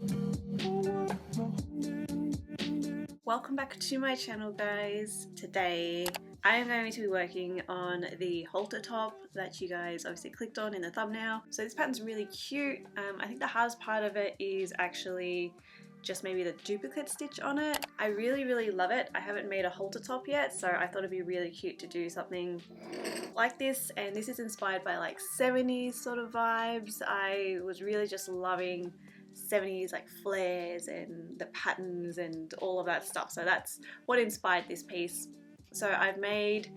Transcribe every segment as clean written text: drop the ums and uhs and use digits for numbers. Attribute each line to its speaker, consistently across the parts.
Speaker 1: Bye! Welcome back to my channel, guys. Today I am going to be working on the halter top that you guys obviously clicked on in the thumbnail. So this pattern's really cute. I think the hardest part of it is actually just maybe the duplicate stitch on it. I really love it. I haven't made a halter top yet, so I thought it'd be really cute to do something like this, and this is inspired by like 70s sort of vibes. I was really just loving 70s like flares and the patterns and all of that stuff, so that's what inspired this piece. So I've made,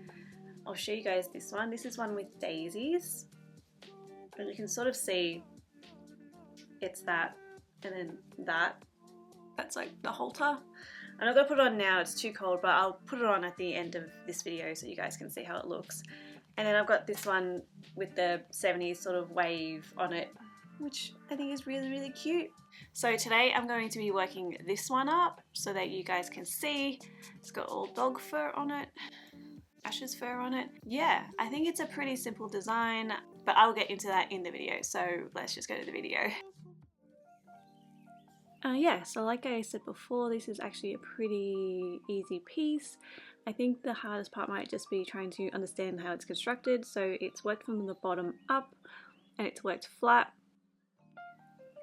Speaker 1: I'll show you guys this one. This is one with daisies, and you can sort of see it's that and then that's like the halter. I'm not going to put it on now, it's too cold, but I'll put it on at the end of this video so you guys can see how it looks. And then I've got this one with the 70s sort of wave on it, which I think is really cute. So today I'm going to be working this one up so that you guys can see. It's got all dog fur on it, Ash's fur on it. Yeah, I think it's a pretty simple design, but I'll get into that in the video, so let's just go to the video. Yeah, so like I said before, this is actually a pretty easy piece. I think the hardest part might just be trying to understand how it's constructed. So it's worked from the bottom up and it's worked flat.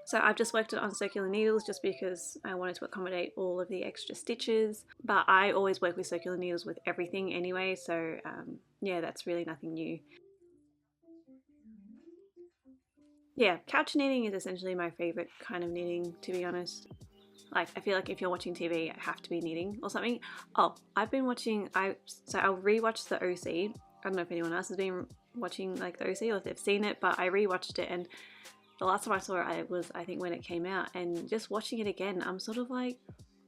Speaker 1: So I've just worked it on circular needles just because I wanted to accommodate all of the extra stitches, but I always work with circular needles with everything anyway, so yeah, that's really nothing new. Yeah, couch knitting is essentially my favourite kind of knitting, to be honest. Like, I feel like if you're watching TV, I have to be knitting or something. Oh, I've been watching, so I'll rewatch the OC. I don't know if anyone else has been watching like the OC or if they've seen it, but I rewatched it, and the last time I saw it was, I think, when it came out, and just watching it again, I'm sort of like,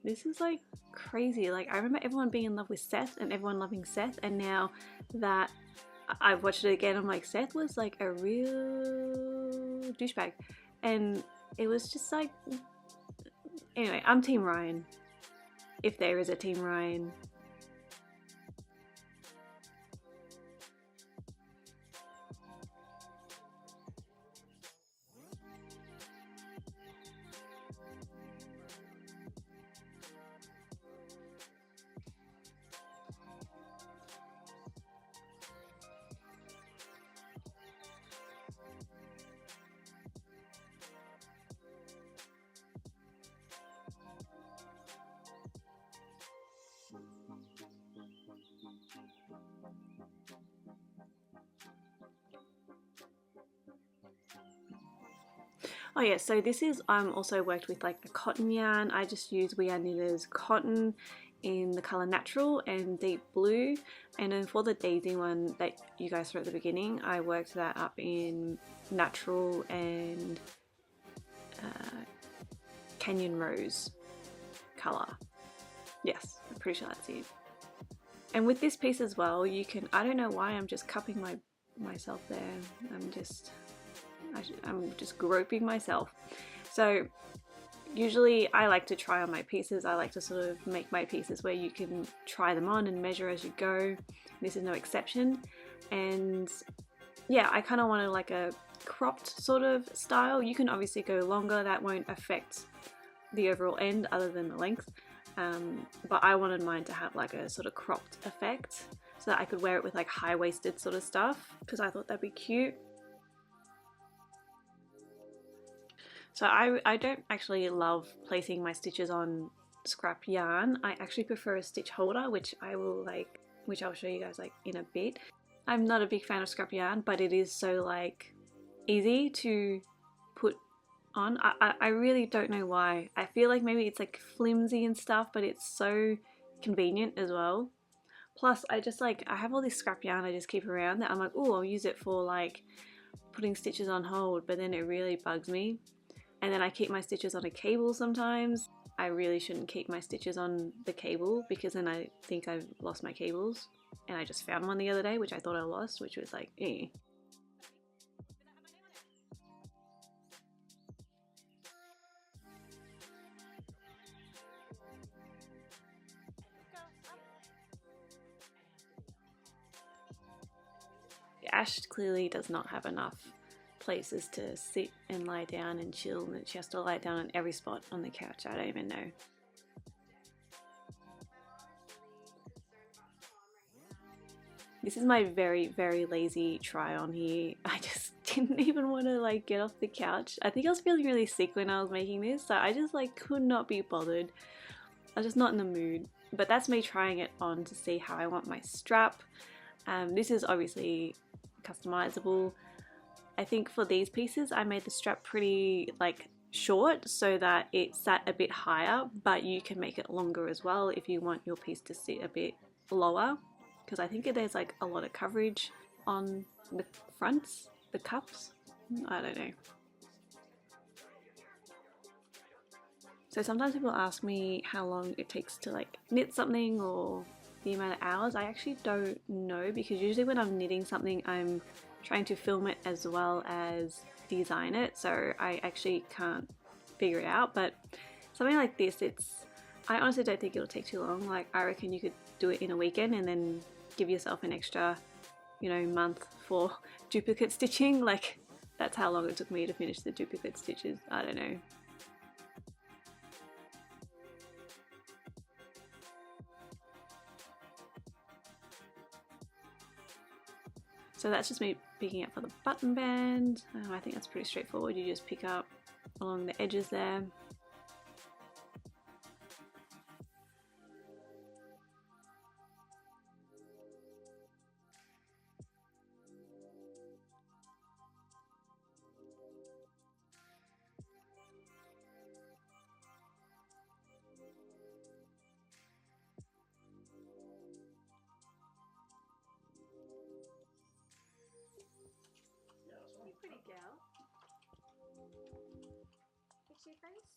Speaker 1: this is like crazy. Like, I remember everyone being in love with Seth and everyone loving Seth, and now that I've watched it again, I'm like, Seth was like a real douchebag, and it was just like, anyway, I'm Team Ryan, if there is a Team Ryan. Oh yeah, so this is also worked with like a cotton yarn. I just use We Are Knitters cotton in the colour Natural and Deep Blue, and then for the daisy one that you guys saw at the beginning, I worked that up in Natural and Canyon Rose colour. Yes, I'm pretty sure that's it. And with this piece as well, you can, I don't know why I'm just cupping myself there. I'm just groping myself. So usually I like to try on my pieces. I like to sort of make my pieces where you can try them on and measure as you go. This is no exception. And yeah, I kind of wanted like a cropped sort of style. You can obviously go longer, that won't affect the overall end other than the length. But I wanted mine to have like a sort of cropped effect so that I could wear it with like high-waisted sort of stuff, because I thought that'd be cute. So I don't actually love placing my stitches on scrap yarn. I actually prefer a stitch holder, which I'll show you guys like in a bit. I'm not a big fan of scrap yarn, but it is so like easy to put on. I really don't know why. I feel like maybe it's like flimsy and stuff, but it's so convenient as well. Plus I just like, I have all this scrap yarn I just keep around that I'm like, oh, I'll use it for like putting stitches on hold, but then it really bugs me. And then I keep my stitches on a cable sometimes. I really shouldn't keep my stitches on the cable because then I think I've lost my cables. And I just found one the other day, which I thought I lost, which was like, eh. Ash clearly does not have enough places to sit and lie down and chill, and she has to lie down on every spot on the couch. I don't even know. This is my very, very lazy try on here. I just didn't even want to like get off the couch. I think I was feeling really sick when I was making this, so I just like could not be bothered. I was just not in the mood. But that's me trying it on to see how I want my strap. This is obviously customizable. I think for these pieces I made the strap pretty like short so that it sat a bit higher, but you can make it longer as well if you want your piece to sit a bit lower, because I think there's like a lot of coverage on the fronts, the cuffs. I don't know. So sometimes people ask me how long it takes to like knit something or the amount of hours. I actually don't know, because usually when I'm knitting something I'm trying to film it as well as design it, so I actually can't figure it out. But something like this, I honestly don't think it'll take too long. Like I reckon you could do it in a weekend and then give yourself an extra, you know, month for duplicate stitching. Like that's how long it took me to finish the duplicate stitches. I don't know. So that's just me picking up for the button band. I think that's pretty straightforward. You just pick up along the edges there. Pretty gal. Fix your face.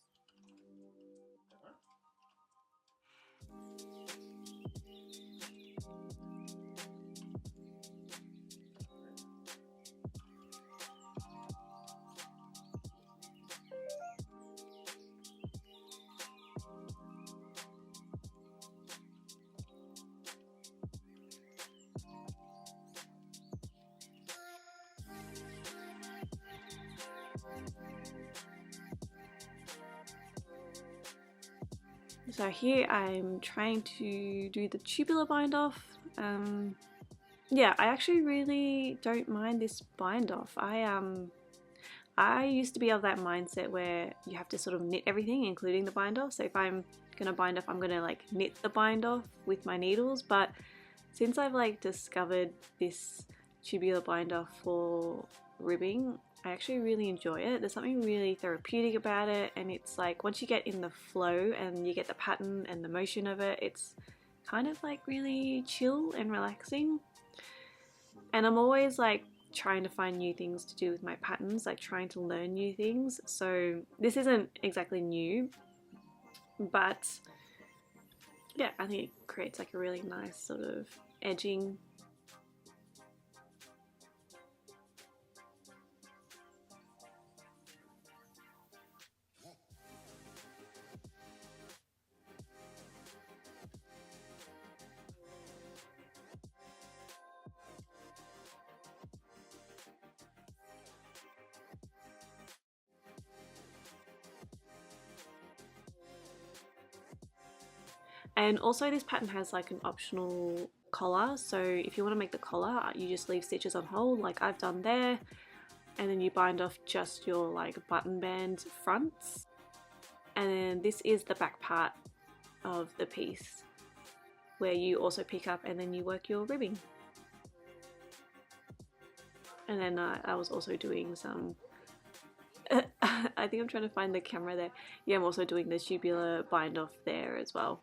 Speaker 1: So here I'm trying to do the tubular bind off. Yeah, I actually really don't mind this bind off. I used to be of that mindset where you have to sort of knit everything, including the bind off. So if I'm gonna bind off, I'm gonna like knit the bind off with my needles. But since I've like discovered this tubular bind off for ribbing, I actually really enjoy it. There's something really therapeutic about it, and it's like once you get in the flow and you get the pattern and the motion of it, it's kind of like really chill and relaxing. And I'm always like trying to find new things to do with my patterns, like trying to learn new things. So this isn't exactly new, but yeah, I think it creates like a really nice sort of edging. And also this pattern has like an optional collar, so if you want to make the collar you just leave stitches on hold like I've done there, and then you bind off just your like button band fronts, and then this is the back part of the piece where you also pick up and then you work your ribbing. And then I was also doing some I think I'm trying to find the camera there. Yeah, I'm also doing the tubular bind off there as well.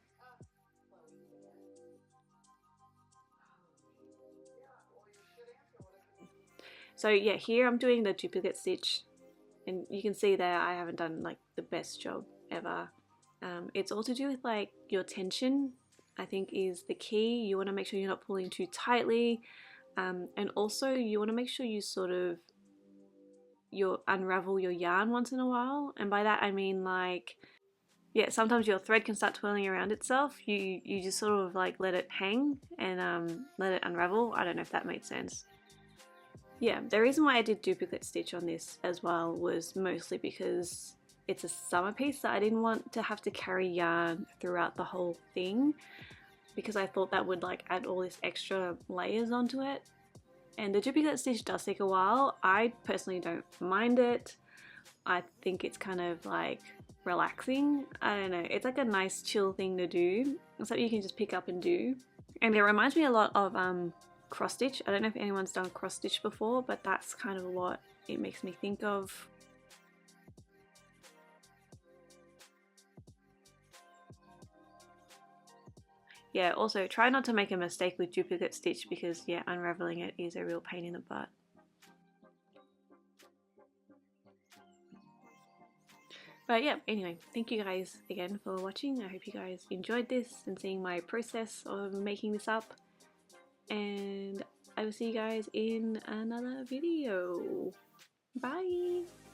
Speaker 1: So yeah, here I'm doing the duplicate stitch, and you can see there I haven't done like the best job ever. It's all to do with like your tension, I think, is the key. You want to make sure you're not pulling too tightly, and also you want to make sure you sort of unravel your yarn once in a while. And by that I mean like, yeah, sometimes your thread can start twirling around itself. You just sort of like let it hang and let it unravel. I don't know if that made sense. Yeah, the reason why I did duplicate stitch on this as well was mostly because it's a summer piece, so I didn't want to have to carry yarn throughout the whole thing, because I thought that would like add all this extra layers onto it. And the duplicate stitch does take a while. I personally don't mind it. I think it's kind of like relaxing. I don't know, it's like a nice chill thing to do. It's something you can just pick up and do. And it reminds me a lot of cross stitch. I don't know if anyone's done cross stitch before, but that's kind of what it makes me think of. Yeah, also try not to make a mistake with duplicate stitch, because yeah, unraveling it is a real pain in the butt. But yeah, anyway, thank you guys again for watching. I hope you guys enjoyed this and seeing my process of making this up. And I will see you guys in another video. Bye!